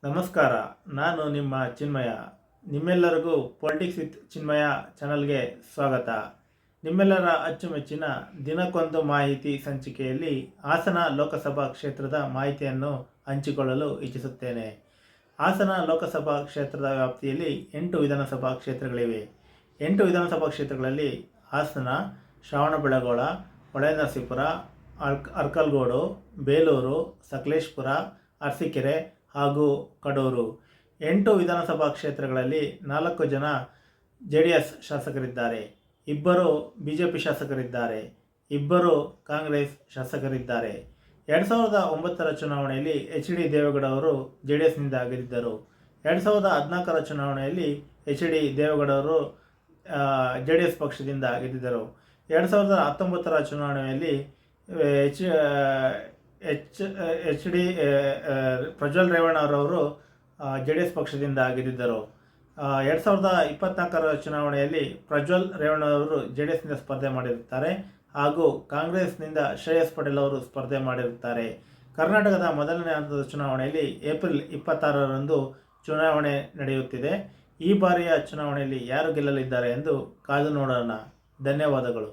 ನಮಸ್ಕಾರ. ನಾನು ನಿಮ್ಮ ಚಿನ್ಮಯ. ನಿಮ್ಮೆಲ್ಲರಿಗೂ ಪೊಲಿಟಿಕ್ಸ್ ವಿತ್ ಚಿನ್ಮಯ ಚಾನಲ್ಗೆ ಸ್ವಾಗತ. ನಿಮ್ಮೆಲ್ಲರ ಅಚ್ಚುಮೆಚ್ಚಿನ ದಿನಕ್ಕೊಂದು ಮಾಹಿತಿ ಸಂಚಿಕೆಯಲ್ಲಿ ಹಾಸನ ಲೋಕಸಭಾ ಕ್ಷೇತ್ರದ ಮಾಹಿತಿಯನ್ನು ಹಂಚಿಕೊಳ್ಳಲು ಇಚ್ಛಿಸುತ್ತೇನೆ. ಹಾಸನ ಲೋಕಸಭಾ ಕ್ಷೇತ್ರದ ವ್ಯಾಪ್ತಿಯಲ್ಲಿ 8 ವಿಧಾನಸಭಾ ಕ್ಷೇತ್ರಗಳಿವೆ. 8 ವಿಧಾನಸಭಾ ಕ್ಷೇತ್ರಗಳಲ್ಲಿ ಹಾಸನ, ಶ್ರವಣಬೆಳಗೊಳ, ಹೊಳೆನರಸೀಪುರ, ಅರ್ಕಲಗೂಡು, ಬೇಲೂರು, ಸಕಲೇಶಪುರ, ಅರಸೀಕೆರೆ ಹಾಗೂ ಕಡೂರು. 8 ವಿಧಾನಸಭಾ ಕ್ಷೇತ್ರಗಳಲ್ಲಿ 4 ಜನ JDS ಶಾಸಕರಿದ್ದಾರೆ, 2 BJP ಶಾಸಕರಿದ್ದಾರೆ, 2 ಕಾಂಗ್ರೆಸ್ ಶಾಸಕರಿದ್ದಾರೆ. 2009ರ ಚುನಾವಣೆಯಲ್ಲಿ HD ದೇವೇಗೌಡ ಅವರು JDSನಿಂದ ಗೆದ್ದಿದ್ದರು. 2014ರ ಚುನಾವಣೆಯಲ್ಲಿ HD ದೇವೇಗೌಡ ಅವರು JDS ಪಕ್ಷದಿಂದ ಗೆದ್ದಿದ್ದರು. 2019ರ ಚುನಾವಣೆಯಲ್ಲಿ HD ಪ್ರಜ್ವಲ್ ರೇವಣ್ಣರವರು JDS ಪಕ್ಷದಿಂದ ಗೆದ್ದಿದ್ದರು. 2024ರ ಚುನಾವಣೆಯಲ್ಲಿ ಪ್ರಜ್ವಲ್ ರೇವಣ್ಣರವರು JDSನಿಂದ ಸ್ಪರ್ಧೆ ಮಾಡಿರುತ್ತಾರೆ ಹಾಗೂ ಕಾಂಗ್ರೆಸ್ನಿಂದ ಶ್ರೇಯಸ್ ಪಟೇಲ್ ಅವರು ಸ್ಪರ್ಧೆ ಮಾಡಿರುತ್ತಾರೆ. ಕರ್ನಾಟಕದ ಮೊದಲನೇ ಹಂತದ ಚುನಾವಣೆಯಲ್ಲಿ ಏಪ್ರಿಲ್ 26ರಂದು ಚುನಾವಣೆ ನಡೆಯುತ್ತಿದೆ. ಈ ಬಾರಿಯ ಚುನಾವಣೆಯಲ್ಲಿ ಯಾರು ಗೆಲ್ಲಲಿದ್ದಾರೆ ಎಂದು ಕಾದು ನೋಡೋಣ. ಧನ್ಯವಾದಗಳು.